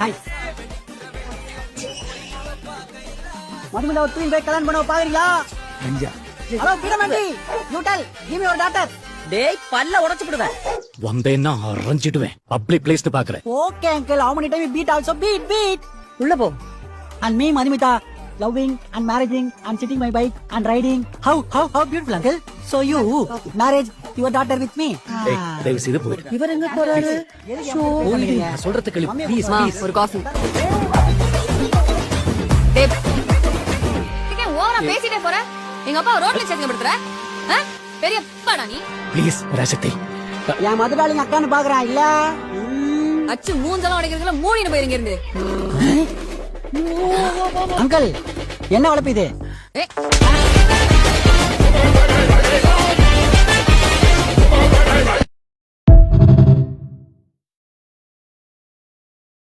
Hi. Madhumila ஒரு tween by கல்யாணம் பண்ண பாக்குறீங்களா? Hello freedom aunty, you tell give me your daughter. டேய் பல்ல உடைச்சு விடுவேன். வந்தேன்னா அரஞ்சிடுவேன். பப்ளிக் பிளேஸ்னு பாக்குறேன். Okay uncle, how many time you beat also beat. உள்ள போ. And me Madhumita, loving and marrying and sitting my bike and riding. How beautiful uncle. So you marriage your daughter with me. ஏய், தயவு செய்து போயிடு. இவர் எங்க போறாரு? போயிடு. நான் சொல்றது கேளு ப்ளீஸ் மா, ப்ளீஸ். ஒரு காஃபி. டேய் நீங்க ஓவரா பேசிட்டே போற. எங்க அப்பா ரோட்ல சேத்துங்க படுத்துற. பெரிய பாடா நீ. ப்ளீஸ் ராசக்தி. என் மதுராளிங்க அக்கான்னு பாக்குறான் இல்ல. அச்சு மூஞ்செல்லாம் உடைக்கிறதுல மூடின்னு போயிருங்க இருந்து. அங்கிள் என்ன வளர்ப்பு இது? ஏய்